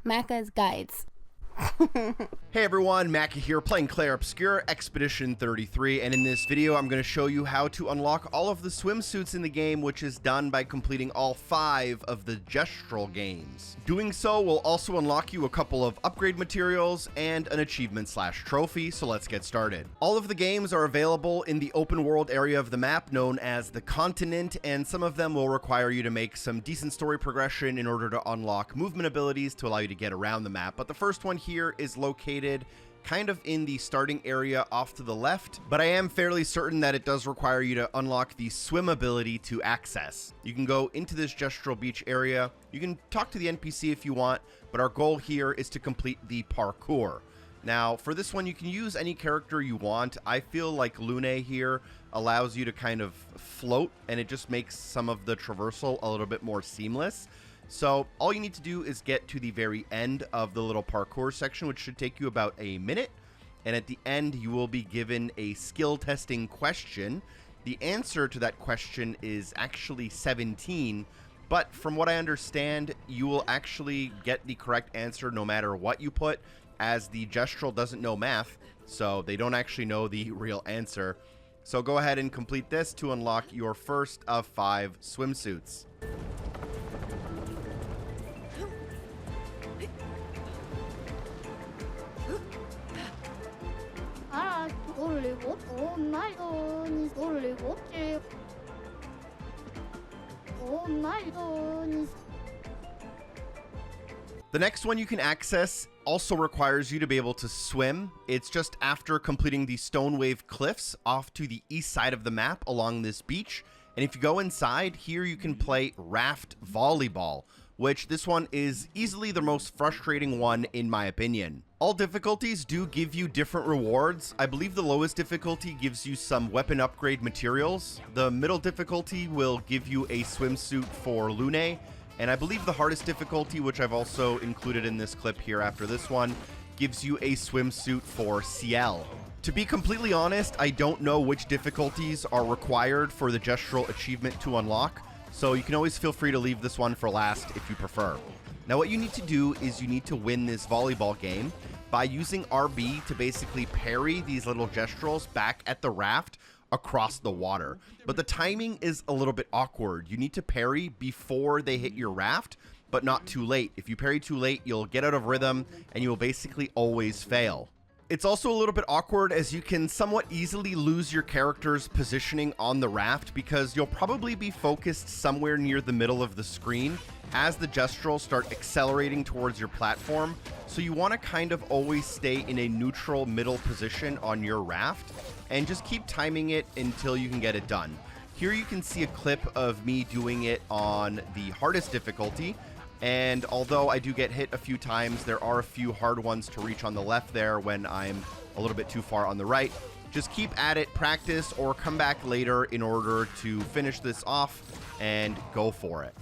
Macca's Guides. Hey everyone, Macca here playing Clair Obscur Expedition 33, and in this video I'm going to show you how to unlock all of the swimsuits in the game, which is done by completing all 5 of the Gestral games. Doing so will also unlock you a couple of upgrade materials and an achievement / trophy, so let's get started. All of the games are available in the open world area of the map known as the continent, and some of them will require you to make some decent story progression in order to unlock movement abilities to allow you to get around the map, but the first one here is located kind of in the starting area off to the left, but I am fairly certain that it does require you to unlock the swim ability to access. You can go into this Gestral beach area, you can talk to the NPC if you want, but our goal here is to complete the parkour. Now, for this one, you can use any character you want. I feel like Lune here allows you to kind of float, and it just makes some of the traversal a little bit more seamless. So all you need to do is get to the very end of the little parkour section, which should take you about a minute. And at the end, you will be given a skill testing question. The answer to that question is actually 17. But from what I understand, you will actually get the correct answer no matter what you put, as the Gestral doesn't know math, so they don't actually know the real answer. So go ahead and complete this to unlock your first of 5 swimsuits. The next one you can access also requires you to be able to swim. It's just after completing the Stone Wave Cliffs off to the east side of the map along this beach. And if you go inside, here you can play Raft Volleyball, which this one is easily the most frustrating one in my opinion. All difficulties do give you different rewards. I believe the lowest difficulty gives you some weapon upgrade materials. The middle difficulty will give you a swimsuit for Lune. And I believe the hardest difficulty, which I've also included in this clip here after this one, gives you a swimsuit for Ciel. To be completely honest, I don't know which difficulties are required for the Gestral achievement to unlock, so you can always feel free to leave this one for last if you prefer. Now what you need to do is you need to win this volleyball game by using RB to basically parry these little Gestrals back at the raft across the water. But the timing is a little bit awkward. You need to parry before they hit your raft, but not too late. If you parry too late, you'll get out of rhythm and you will basically always fail. It's also a little bit awkward as you can somewhat easily lose your character's positioning on the raft because you'll probably be focused somewhere near the middle of the screen as the Gestrals start accelerating towards your platform. So you want to kind of always stay in a neutral middle position on your raft and just keep timing it until you can get it done. Here you can see a clip of me doing it on the hardest difficulty. And although I do get hit a few times, there are a few hard ones to reach on the left there when I'm a little bit too far on the right. Just keep at it, practice, or come back later in order to finish this off and go for it.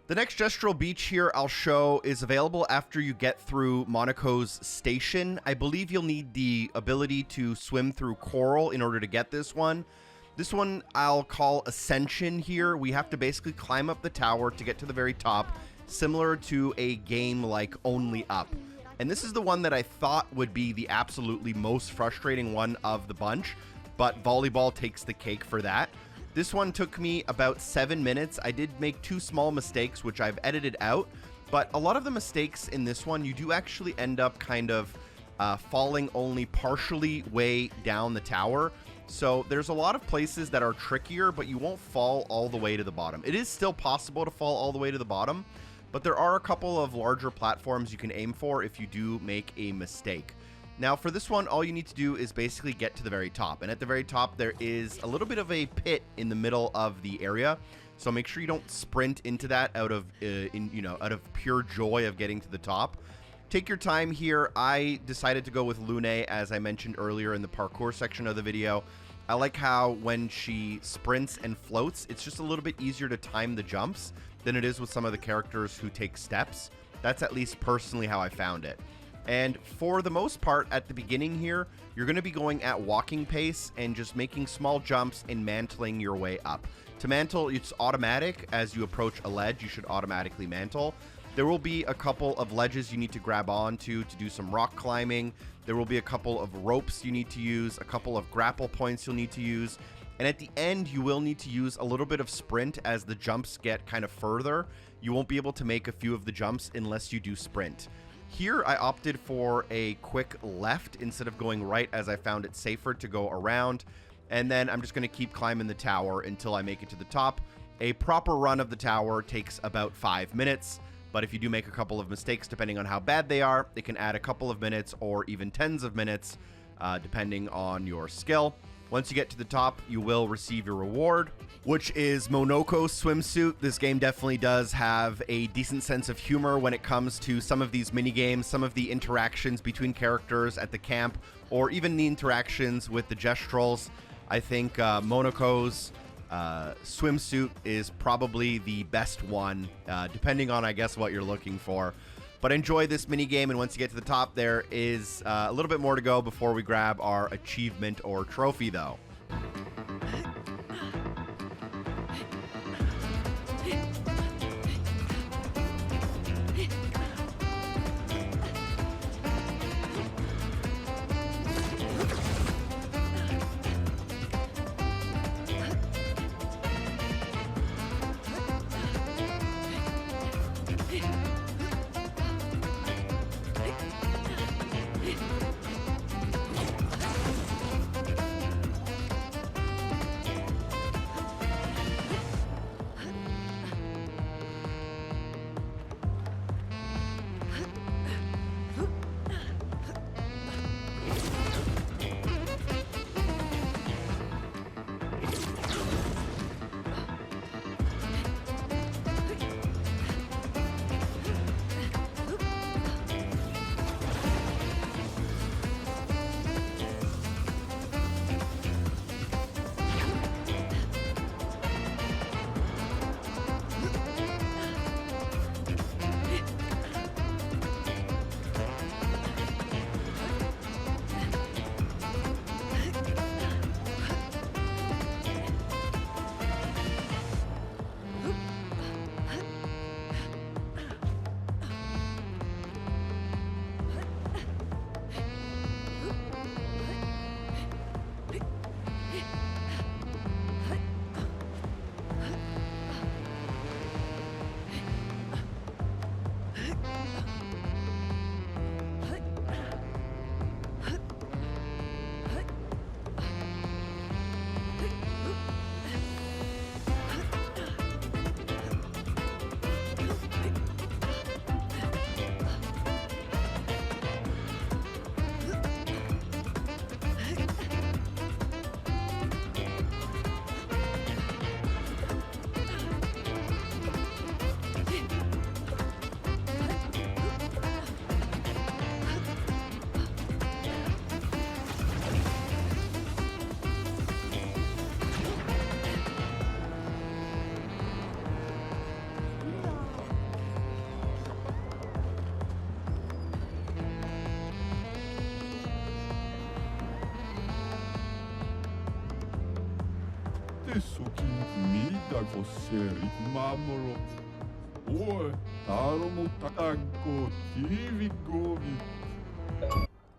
The next Gestral beach here I'll show is available after you get through Monaco's station. I believe you'll need the ability to swim through coral in order to get this one. This one I'll call Ascension here. We have to basically climb up the tower to get to the very top, similar to a game like Only Up. And this is the one that I thought would be the absolutely most frustrating one of the bunch, but volleyball takes the cake for that. This one took me about 7 minutes. I did make 2 small mistakes, which I've edited out, but a lot of the mistakes in this one, you do actually end up kind of falling only partially way down the tower. So there's a lot of places that are trickier, but you won't fall all the way to the bottom. It is still possible to fall all the way to the bottom, but there are a couple of larger platforms you can aim for if you do make a mistake. Now for this one, all you need to do is basically get to the very top. And at the very top, there is a little bit of a pit in the middle of the area. So make sure you don't sprint into that out of pure joy of getting to the top. Take your time here. I decided to go with Lune, as I mentioned earlier in the parkour section of the video. I like how when she sprints and floats, it's just a little bit easier to time the jumps than it is with some of the characters who take steps. That's at least personally how I found it. And for the most part, at the beginning here, you're going to be going at walking pace and just making small jumps and mantling your way up. To mantle, it's automatic. As you approach a ledge, you should automatically mantle. There will be a couple of ledges you need to grab onto to do some rock climbing. There will be a couple of ropes you need to use, a couple of grapple points you'll need to use. And at the end, you will need to use a little bit of sprint as the jumps get kind of further. You won't be able to make a few of the jumps unless you do sprint. Here, I opted for a quick left instead of going right, as I found it safer to go around. And then I'm just going to keep climbing the tower until I make it to the top. A proper run of the tower takes about 5 minutes, but if you do make a couple of mistakes, depending on how bad they are, it can add a couple of minutes or even tens of minutes, depending on your skill. Once you get to the top, you will receive your reward, which is Monoko's swimsuit. This game definitely does have a decent sense of humor when it comes to some of these mini games, some of the interactions between characters at the camp, or even the interactions with the Gestrals. I think Monoko's swimsuit is probably the best one, depending on, I guess, what you're looking for. But enjoy this mini game, and once you get to the top, there is a little bit more to go before we grab our achievement or trophy, though.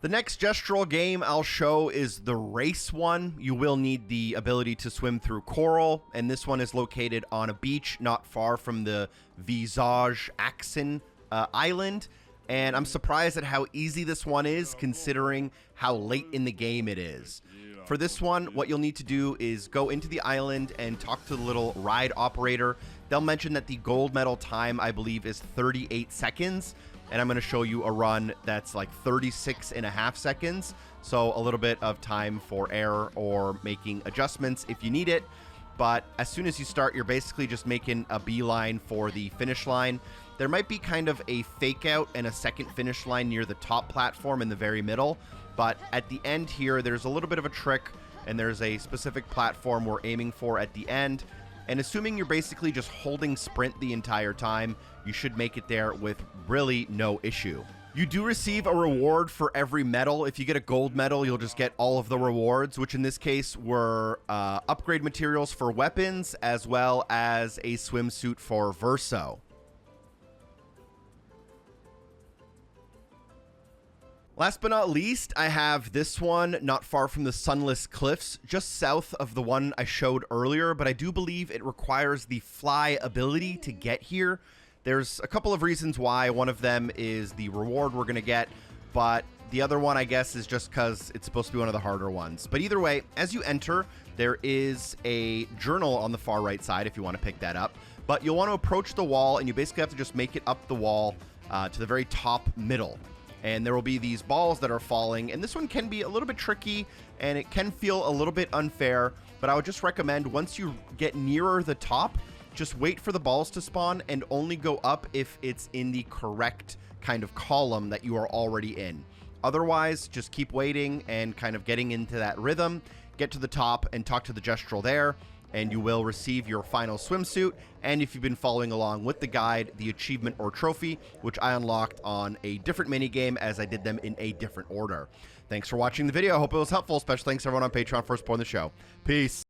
The next Gestral game I'll show is the race one. You will need the ability to swim through coral, and this one is located on a beach not far from the Visage Axon island. And I'm surprised at how easy this one is, considering how late in the game it is. For this one, what you'll need to do is go into the island and talk to the little ride operator. They'll mention that the gold medal time, I believe, is 38 seconds. And I'm going to show you a run that's like 36.5 seconds. So a little bit of time for error or making adjustments if you need it. But as soon as you start, you're basically just making a beeline for the finish line. There might be kind of a fake out and a second finish line near the top platform in the very middle. But at the end here, there's a little bit of a trick, and there's a specific platform we're aiming for at the end. And assuming you're basically just holding sprint the entire time, you should make it there with really no issue. You do receive a reward for every medal. If you get a gold medal, you'll just get all of the rewards, which in this case were upgrade materials for weapons, as well as a swimsuit for Verso. Last but not least, I have this one not far from the Sunless Cliffs, just south of the one I showed earlier, but I do believe it requires the fly ability to get here. There's a couple of reasons why. One of them is the reward we're going to get, but the other one, I guess, is just because it's supposed to be one of the harder ones. But either way, as you enter, there is a journal on the far right side if you want to pick that up. But you'll want to approach the wall, and you basically have to just make it up the wall to the very top middle. And there will be these balls that are falling, and this one can be a little bit tricky, and it can feel a little bit unfair, but I would just recommend once you get nearer the top, just wait for the balls to spawn and only go up if it's in the correct kind of column that you are already in. Otherwise, just keep waiting and kind of getting into that rhythm, get to the top and talk to the Gestral there, and you will receive your final swimsuit, and if you've been following along with the guide, the achievement or trophy, which I unlocked on a different minigame as I did them in a different order. Thanks for watching the video. I hope it was helpful. Special thanks to everyone on Patreon for supporting the show. Peace.